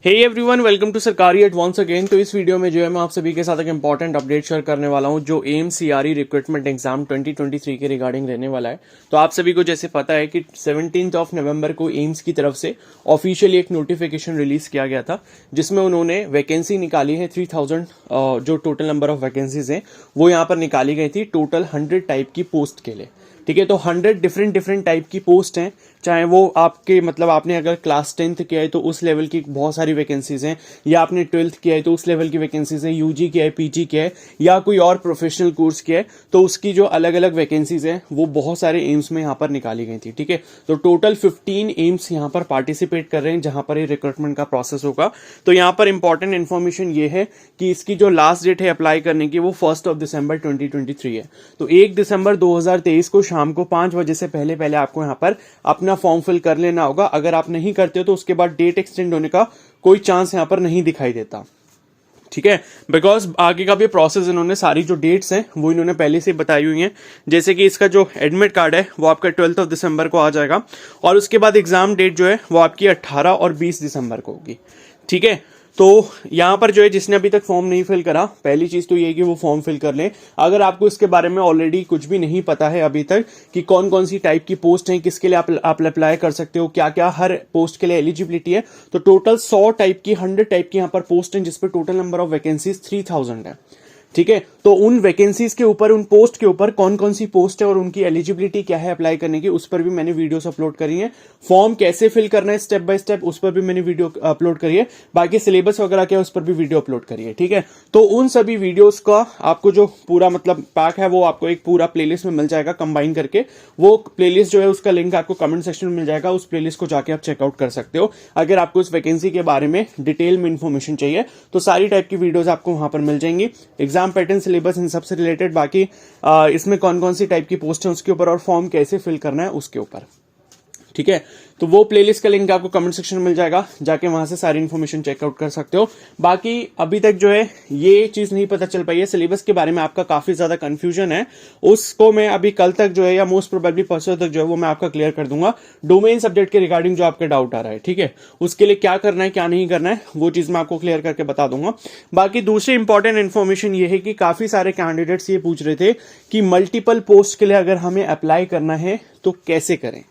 Hey everyone, welcome to सरकारी advance again. तो इस वीडियो में जो है मैं आप सभी के साथ एक इंपॉर्टेंट अपडेट शेयर करने वाला हूं जो एम्स सीआरई रिक्रूटमेंट एग्जाम 2023 के रिगार्डिंग रहने वाला है। तो आप सभी को जैसे पता है कि 17 नवंबर को एम्स की तरफ से ऑफिशियली एक नोटिफिकेशन रिलीज किया गया था जिसमें उन्होंने वैकेंसी निकाली है 3000 जो टोटल नंबर ऑफ वैकेंसीज हैं वो यहाँ पर निकाली गई थी टोटल 100 टाइप की पोस्ट के लिए। ठीक है, तो 100 डिफरेंट टाइप की पोस्ट हैं, चाहे वो आपके मतलब आपने अगर क्लास 10th किया है तो उस लेवल की बहुत सारी वैकेंसीज हैं, या आपने 12th किया है तो उस लेवल की वैकेंसीज हैं, यूजी किया है, पीजी किया है, या कोई और प्रोफेशनल कोर्स किया है तो उसकी जो अलग अलग वैकेंसीज हैं वो बहुत सारे एम्स में यहाँ पर निकाली गई थी। ठीक है, तो टोटल 15 एम्स यहाँ पर पार्टिसिपेट कर रहे हैं जहां पर ये रिक्रूटमेंट का प्रोसेस होगा। तो यहाँ पर इंपॉर्टेंट इन्फॉर्मेशन ये है कि इसकी जो लास्ट डेट है अप्लाई करने की वो 1 दिसंबर 2023 है। तो 1 दिसंबर 2023 को शाम को 5 बजे से पहले आपको यहाँ पर अपना फॉर्म फिल कर लेना होगा। अगर आप नहीं करते हो तो उसके बाद डेट एक्सटेंड होने का कोई चांस यहाँ पर नहीं दिखाई देता। ठीक है, बिकॉज आगे का भी प्रोसेस इन्होंने सारी जो डेट्स हैं वो इन्होंने पहले से बताई हुई हैं। जैसे कि इसका जो एडमिट कार्ड है वो आपका 12 दिसंबर को आ जाएगा और उसके बाद एग्जाम डेट जो है वो आपकी 18 और 20 दिसंबर को होगी। ठीक है, तो यहां पर जो है जिसने अभी तक फॉर्म नहीं फिल करा, पहली चीज तो ये है कि वो फॉर्म फिल कर लें। अगर आपको इसके बारे में ऑलरेडी कुछ भी नहीं पता है अभी तक कि कौन कौन सी टाइप की पोस्ट है, किसके लिए आप अप्लाई कर सकते हो, क्या क्या हर पोस्ट के लिए एलिजिबिलिटी है, तो टोटल 100 टाइप की 100 टाइप की यहाँ पर पोस्ट है जिसपे टोटल नंबर ऑफ वैकेंसीज 3000 है। ठीक है, तो उन वैकेंसीज के ऊपर, उन पोस्ट के ऊपर कौन कौन सी पोस्ट है और उनकी एलिजिबिलिटी क्या है अप्लाई करने की, उस पर भी मैंने वीडियोस अपलोड करी है। फॉर्म कैसे फिल करना है स्टेप बाय स्टेप उस पर भी मैंने वीडियो अपलोड करी है। बाकी सिलेबस वगैरह क्या है उस पर भी वीडियो अपलोड करी है। ठीक है, तो उन सभी वीडियोस का आपको जो पूरा मतलब पैक है वो आपको एक पूरा प्लेलिस्ट में मिल जाएगा कंबाइन करके। वो प्लेलिस्ट जो है उसका लिंक आपको कमेंट सेक्शन में मिल जाएगा, उस प्लेलिस्ट को जाके आप चेकआउट कर सकते हो। अगर आपको उस वैकेंसी के बारे में डिटेल में इंफॉर्मेशन चाहिए तो सारी टाइप की वीडियोज आपको वहां पर मिल जाएंगी, एग्जाम पैटर्न, सिलेबस, इन सबसे रिलेटेड। बाकी इसमें कौन कौन सी टाइप की पोस्ट है उसके ऊपर और फॉर्म कैसे फिल करना है उसके ऊपर। ठीक है, तो वो प्लेलिस्ट का लिंक आपको कमेंट सेक्शन में मिल जाएगा, जाके वहां से सारी इन्फॉर्मेशन चेकआउट कर सकते हो। बाकी अभी तक जो है ये चीज नहीं पता चल पाई है, सिलेबस के बारे में आपका काफी ज्यादा कंफ्यूजन है, उसको मैं अभी कल तक जो है या मोस्ट प्रोबेबली परसों तक जो है वो मैं आपका क्लियर कर दूंगा। डोमेन सब्जेक्ट के रिगार्डिंग जो आपका डाउट आ रहा है, ठीक है, उसके लिए क्या करना है क्या नहीं करना है वो चीज मैं आपको क्लियर करके बता दूंगा। बाकी दूसरी इंपॉर्टेंट इन्फॉर्मेशन ये है कि काफी सारे कैंडिडेट्स ये पूछ रहे थे कि मल्टीपल पोस्ट के लिए अगर हमें अप्लाई करना है तो कैसे करें।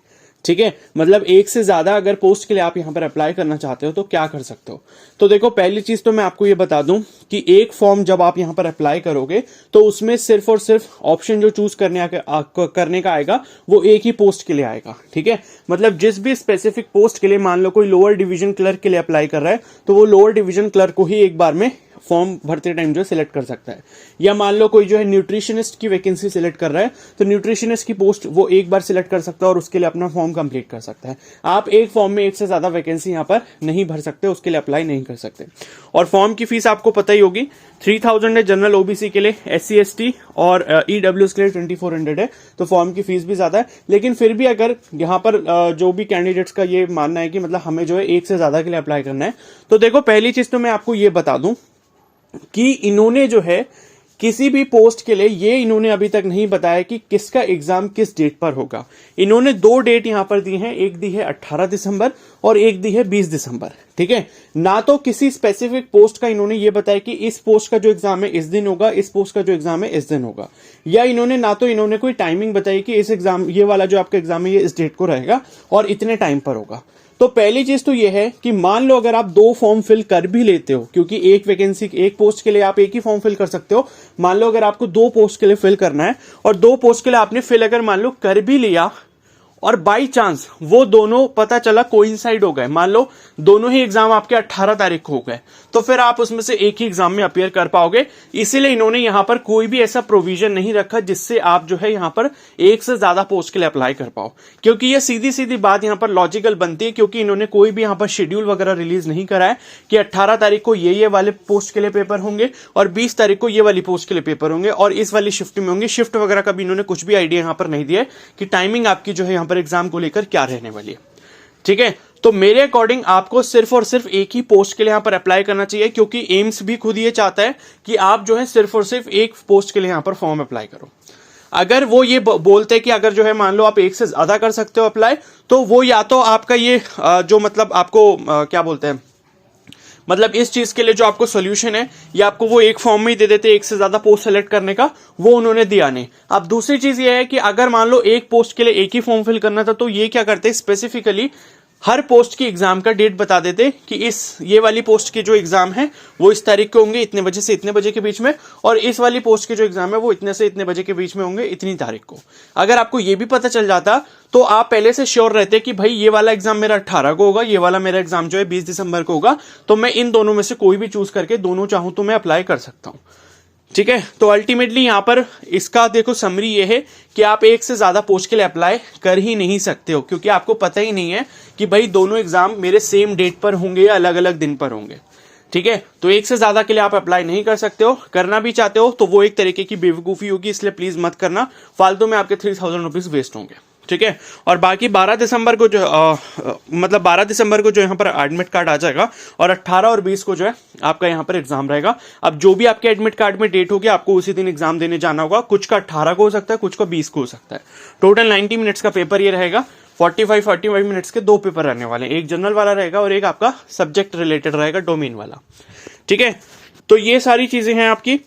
ठीक है, मतलब एक से ज्यादा अगर पोस्ट के लिए आप यहां पर अप्लाई करना चाहते हो तो क्या कर सकते हो। तो देखो, पहली चीज तो मैं आपको ये बता दूं कि एक फॉर्म जब आप यहां पर अप्लाई करोगे तो उसमें सिर्फ और सिर्फ ऑप्शन जो चूज करने का आएगा वो एक ही पोस्ट के लिए आएगा। ठीक है, मतलब जिस भी स्पेसिफिक पोस्ट के लिए, मान लो कोई लोअर डिवीजन क्लर्क के लिए अप्लाई कर रहा है तो वो लोअर डिवीजन क्लर्क को ही एक बार में फॉर्म भरते टाइम जो सिलेक्ट कर सकता है। या मान लो कोई जो है न्यूट्रिशनिस्ट की वैकेंसी सिलेक्ट कर रहा है तो न्यूट्रिशनिस्ट की पोस्ट वो एक बार सिलेक्ट कर सकता है और उसके लिए अपना फॉर्म कंप्लीट कर सकता है। आप एक फॉर्म में एक से ज्यादा वैकेंसी यहां पर नहीं भर सकते, उसके लिए अप्लाई नहीं कर सकते। और फॉर्म की फीस आपको पता ही होगी, 3000 है जनरल ओबीसी के लिए, SC ST और EWS के लिए 2400 है, तो फॉर्म की फीस भी ज्यादा है। लेकिन फिर भी अगर यहां पर जो भी कैंडिडेट्स का ये मानना है कि मतलब हमें जो है एक से ज्यादा के लिए अप्लाई करना है, तो देखो पहली चीज तो मैं आपको ये बता दूं कि इन्होंने जो है किसी भी पोस्ट के लिए ये इन्होंने अभी तक नहीं बताया कि किसका एग्जाम किस डेट पर होगा। इन्होंने 2 डेट यहां पर दी हैं, एक दी है 18 दिसंबर और एक दी है 20 दिसंबर। ठीक है, ना तो किसी स्पेसिफिक पोस्ट का इन्होंने ये बताया कि इस पोस्ट का जो एग्जाम है इस दिन होगा, इस पोस्ट का जो एग्जाम है इस दिन होगा, या इन्होंने ना तो इन्होंने कोई टाइमिंग बताई कि इस एग्जाम, ये वाला जो आपका एग्जाम है ये इस डेट को रहेगा और इतने टाइम पर होगा। तो पहली चीज तो यह है कि मान लो अगर आप 2 फॉर्म फिल कर भी लेते हो, क्योंकि एक वैकेंसी, एक पोस्ट के लिए आप एक ही फॉर्म फिल कर सकते हो। मान लो अगर आपको 2 पोस्ट के लिए फिल करना है और 2 पोस्ट के लिए आपने फिल अगर मान लो कर भी लिया और बाई चांस वो दोनों पता चला कोइंसाइड हो गए, मान लो दोनों ही एग्जाम आपके 18 तारीख को हो गए, तो फिर आप उसमें से एक ही एग्जाम में अपीयर कर पाओगे। इसीलिए इन्होंने यहां पर कोई भी ऐसा प्रोविजन नहीं रखा जिससे आप जो है यहां पर एक से ज्यादा पोस्ट के लिए अप्लाई कर पाओ, क्योंकि ये सीधी सीधी बात यहां पर लॉजिकल बनती है, क्योंकि इन्होंने कोई भी यहां पर शेड्यूल वगैरह रिलीज नहीं करा है कि 18 तारीख को ये वाले पोस्ट के लिए पेपर होंगे और 20 तारीख को ये वाली पोस्ट के लिए पेपर होंगे और इस वाली शिफ्ट में होंगे। शिफ्ट वगैरह का भी इन्होंने कुछ भी आइडिया यहां पर नहीं दिया है कि टाइमिंग आपकी जो है पर एग्जाम को लेकर क्या रहने वाली है। ठीक है, तो मेरे अकॉर्डिंग आपको सिर्फ और सिर्फ एक ही पोस्ट के लिए यहां पर अप्लाई करना चाहिए, क्योंकि एम्स भी खुद ये चाहता है कि आप जो है सिर्फ और सिर्फ एक पोस्ट के लिए यहां पर फॉर्म अप्लाई करो। अगर वो ये बोलते हैं कि अगर जो है मान लो आप एक से ज्यादा कर सकते हो अप्लाई, तो वो या तो आपका ये जो मतलब आपको क्या बोलते हैं मतलब इस चीज के लिए जो आपको सोल्यूशन है ये आपको वो एक फॉर्म में ही दे देते, एक से ज्यादा पोस्ट सेलेक्ट करने का वो उन्होंने दिया नहीं। अब दूसरी चीज ये है कि अगर मान लो एक पोस्ट के लिए एक ही फॉर्म फिल करना था तो ये क्या करते हैं, स्पेसिफिकली हर पोस्ट की एग्जाम का डेट बता देते कि ये वाली पोस्ट के जो एग्जाम है वो इस तारीख को होंगे, इतने बजे से इतने बजे के बीच में, और इस वाली पोस्ट के जो एग्जाम है वो इतने से इतने बजे के बीच में होंगे, इतनी तारीख को। अगर आपको ये भी पता चल जाता तो आप पहले से श्योर रहते कि भाई ये वाला एग्जाम मेरा 18 को होगा, ये वाला मेरा एग्जाम जो है 20 दिसंबर को होगा, तो मैं इन दोनों में से कोई भी चूज करके दोनों चाहूं तो मैं अप्लाई कर सकता हूं। ठीक है, तो अल्टीमेटली यहां पर इसका देखो समरी ये है कि आप एक से ज्यादा पोस्ट के लिए अप्लाई कर ही नहीं सकते हो, क्योंकि आपको पता ही नहीं है कि भाई दोनों एग्जाम मेरे सेम डेट पर होंगे या अलग अलग दिन पर होंगे। ठीक है, तो एक से ज्यादा के लिए आप अप्लाई नहीं कर सकते हो। करना भी चाहते हो तो वो एक तरीके की बेवकूफी होगी, इसलिए प्लीज मत करना, फालतू में आपके 3000 रुपीज वेस्ट होंगे। ठीक है, और बाकी 12 दिसंबर को जो मतलब 12 दिसंबर को जो यहाँ पर एडमिट कार्ड आ जाएगा, और 18 और 20 को जो है आपका यहाँ पर एग्जाम रहेगा। अब जो भी आपके एडमिट कार्ड में डेट होगी आपको उसी दिन एग्जाम देने जाना होगा। कुछ का 18 को हो सकता है, कुछ का 20 को हो सकता है। टोटल 90 मिनट्स का पेपर ये रहेगा। 45 मिनट्स के 2 पेपर रहने वाले हैं, एक जनरल वाला रहेगा और एक आपका सब्जेक्ट रिलेटेड रहेगा, डोमेन वाला। ठीक है, तो ये सारी चीजें हैं आपकी।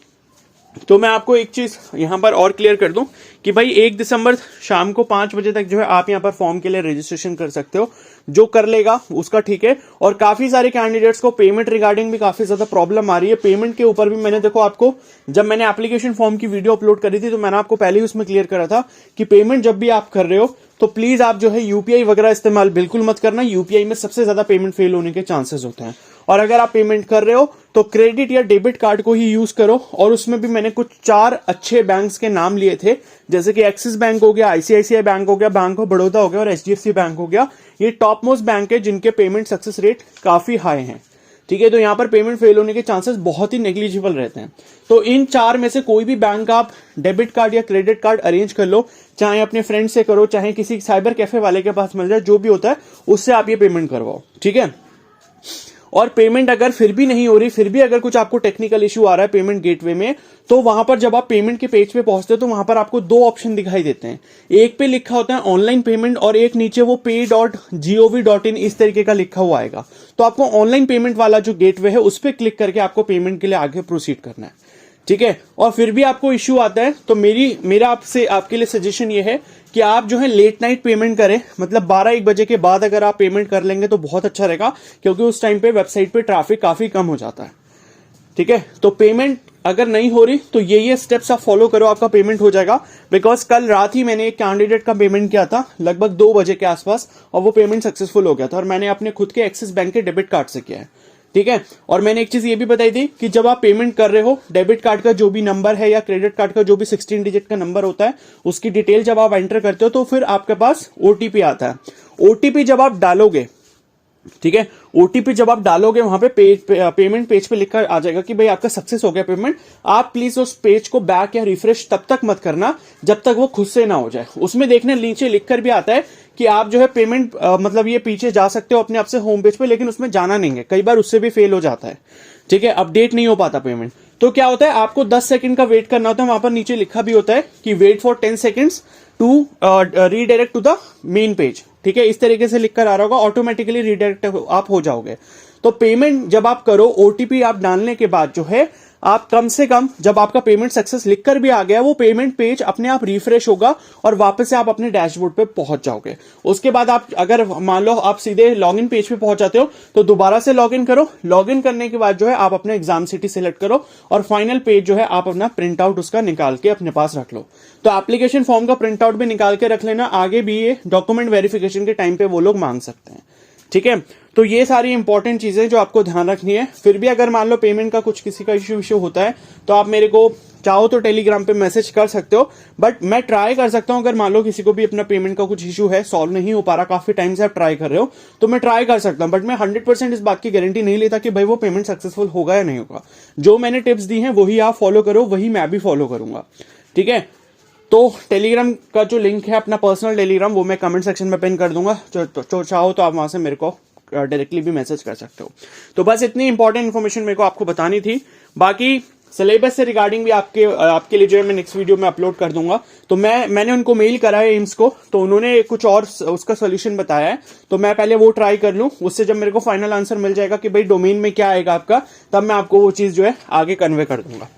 तो मैं आपको एक चीज यहां पर और क्लियर कर दूं कि भाई 1 दिसंबर शाम को 5 बजे तक जो है आप यहां पर फॉर्म के लिए रजिस्ट्रेशन कर सकते हो। जो कर लेगा उसका ठीक है। और काफी सारे कैंडिडेट्स को पेमेंट रिगार्डिंग भी काफी ज्यादा प्रॉब्लम आ रही है। पेमेंट के ऊपर भी मैंने देखो आपको, जब मैंने एप्लीकेशन फॉर्म की वीडियो अपलोड करी थी तो मैंने आपको पहले ही उसमें क्लियर करा था कि पेमेंट जब भी आप कर रहे हो तो प्लीज आप जो है यूपीआई वगैरह इस्तेमाल बिल्कुल मत करना। यूपीआई में सबसे ज्यादा पेमेंट फेल होने के चांसेस होते हैं। और अगर आप पेमेंट कर रहे हो तो क्रेडिट या डेबिट कार्ड को ही यूज करो। और उसमें भी मैंने कुछ 4 अच्छे बैंक्स के नाम लिए थे, जैसे कि एक्सिस बैंक हो गया, आईसीआईसीआई बैंक हो गया, बैंक ऑफ बड़ौदा हो गया और एचडीएफसी बैंक हो गया। ये टॉप मोस्ट बैंक है जिनके पेमेंट सक्सेस रेट काफी हाई हैं। ठीक है, तो यहां पर पेमेंट फेल होने के चांसेस बहुत ही नेग्लिजिबल रहते हैं। तो इन 4 में से कोई भी बैंक आप डेबिट कार्ड या क्रेडिट कार्ड अरेंज कर लो, चाहे अपने फ्रेंड से करो, चाहे किसी साइबर कैफे वाले के पास मिल जाए, जो भी होता है उससे आप ये पेमेंट करवाओ। ठीक है, और पेमेंट अगर फिर भी नहीं हो रही, फिर भी अगर कुछ आपको टेक्निकल इश्यू आ रहा है पेमेंट गेटवे में, तो वहां पर जब आप पेमेंट के पेज पे पहुंचते हो तो वहां पर आपको 2 ऑप्शन दिखाई देते हैं। एक पे लिखा होता है ऑनलाइन पेमेंट और एक नीचे वो pay.gov.in इस तरीके का लिखा हुआ आएगा। तो आपको ऑनलाइन पेमेंट वाला जो गेटवे है उस पर क्लिक करके आपको पेमेंट के लिए आगे प्रोसीड करना है। ठीक है, और फिर भी आपको इश्यू आता है तो मेरा आपके लिए सजेशन ये है कि आप जो है लेट नाइट पेमेंट करें, मतलब 12-1 बजे के बाद अगर आप पेमेंट कर लेंगे तो बहुत अच्छा रहेगा, क्योंकि उस टाइम पे वेबसाइट पे ट्रैफिक काफी कम हो जाता है। ठीक है, तो पेमेंट अगर नहीं हो रही तो ये स्टेप्स आप फॉलो करो, आपका पेमेंट हो जाएगा। बिकॉज कल रात ही मैंने एक कैंडिडेट का पेमेंट किया था लगभग 2 बजे के आसपास, और वो पेमेंट सक्सेसफुल हो गया था, और मैंने अपने खुद के एक्सिस बैंक के डेबिट कार्ड से किया है। ठीक है, और मैंने एक चीज ये भी बताई थी कि जब आप पेमेंट कर रहे हो, डेबिट कार्ड का जो भी नंबर है या क्रेडिट कार्ड का जो भी 16 डिजिट का नंबर होता है उसकी डिटेल जब आप एंटर करते हो तो फिर आपके पास ओटीपी आता है। ओटीपी जब आप डालोगे, ठीक है, ओटीपी जब आप डालोगे वहां पे पेमेंट पेज पे लिखकर आ जाएगा कि भाई आपका सक्सेस हो गया पेमेंट। आप प्लीज उस पेज को बैक या रिफ्रेश तब तक मत करना जब तक वो खुद से ना हो जाए। उसमें देखने नीचे लिखकर भी आता है कि आप जो है पेमेंट मतलब ये पीछे जा सकते हो अपने आप से होम पेज पे, लेकिन उसमें जाना नहीं है। कई बार उससे भी फेल हो जाता है। ठीक है, अपडेट नहीं हो पाता पेमेंट। तो क्या होता है, आपको 10 सेकंड का वेट करना होता है। वहां पर नीचे लिखा भी होता है कि wait for 10 seconds to redirect to the main page. ठीक है, इस तरीके से लिखकर आ रहा होगा, ऑटोमेटिकली रीडायरेक्ट आप हो जाओगे। तो पेमेंट जब आप करो, ओटीपी आप डालने के बाद जो है आप कम से कम, जब आपका पेमेंट सक्सेस लिखकर भी आ गया, वो पेमेंट पेज अपने आप रिफ्रेश होगा और वापस से आप अपने डैशबोर्ड पे पहुंच जाओगे। उसके बाद आप अगर मान लो आप सीधे लॉगिन पेज पे पहुंच जाते हो तो दोबारा से लॉगिन करो। लॉगिन करने के बाद जो है आप अपना एग्जाम सिटी सिलेक्ट करो और फाइनल पेज जो है आप अपना प्रिंट आउट उसका निकाल के अपने पास रख लो। तो एप्लीकेशन फॉर्म का प्रिंट आउट भी निकाल के रख लेना, आगे भी ये डॉक्यूमेंट वेरिफिकेशन के टाइम पे वो लोग मांग सकते हैं। ठीक है, तो ये सारी इंपॉर्टेंट चीजें जो आपको ध्यान रखनी है। फिर भी अगर मान लो पेमेंट का कुछ किसी का इश्यू होता है तो आप मेरे को चाहो तो टेलीग्राम पे मैसेज कर सकते हो, बट मैं ट्राई कर सकता हूं। अगर मान लो किसी को भी अपना पेमेंट का कुछ इश्यू है, सॉल्व नहीं हो पा रहा, काफी टाइम से आप ट्राई कर रहे हो, तो मैं ट्राई कर सकता हूं, बट मैं 100% इस बात की गारंटी नहीं लेता कि भाई वो पेमेंट सक्सेसफुल होगा या नहीं होगा। जो मैंने टिप्स दी हैं वही आप फॉलो करो, वही मैं भी फॉलो करूंगा। ठीक है, तो टेलीग्राम का जो लिंक है अपना पर्सनल टेलीग्राम, वो मैं कमेंट सेक्शन में पिन कर दूंगा। तो चाहो तो आप वहां से मेरे को डायरेक्टली भी मैसेज कर सकते हो। तो बस इतनी इंपॉर्टेंट इन्फॉर्मेशन मेरे को आपको बतानी थी। बाकी सिलेबस से रिगार्डिंग भी आपके लिए जो है मैं नेक्स्ट वीडियो में अपलोड कर दूंगा। तो मैंने उनको मेल करा है एम्स को, तो उन्होंने कुछ और उसका सोल्यूशन बताया है, तो मैं पहले वो ट्राई कर लूँ। उससे जब मेरे को फाइनल आंसर मिल जाएगा कि भाई डोमेन में क्या आएगा आपका, तब मैं आपको वो चीज़ जो है आगे कन्वे कर दूंगा।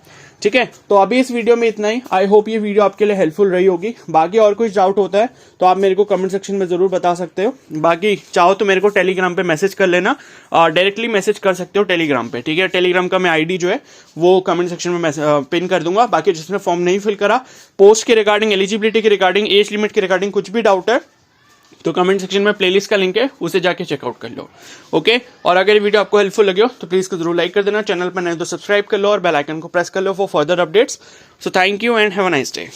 ठीक है, तो अभी इस वीडियो में इतना ही। आई होप ये वीडियो आपके लिए हेल्पफुल रही होगी। बाकी और कुछ डाउट होता है तो आप मेरे को कमेंट सेक्शन में जरूर बता सकते हो। बाकी चाहो तो मेरे को टेलीग्राम पे मैसेज कर लेना, डायरेक्टली मैसेज कर सकते हो टेलीग्राम पे। ठीक है, टेलीग्राम का मैं आईडी जो है वो कमेंट सेक्शन में पिन कर दूंगा। बाकी जिसने फॉर्म नहीं फिल करा, पोस्ट के रिगार्डिंग, एलिजिबिलिटी के रिगार्डिंग, एज लिमिट के रिगार्डिंग कुछ भी डाउट है तो कमेंट सेक्शन में प्लेलिस्ट का लिंक है, उसे जाके चेकआउट कर लो। ओके, और अगर ये वीडियो आपको हेल्पफुल लगे हो तो प्लीज जरूर लाइक कर देना, चैनल पर नए तो सब्सक्राइब कर लो और बेल आइकन को प्रेस कर लो for further updates. So thank you and have a nice day.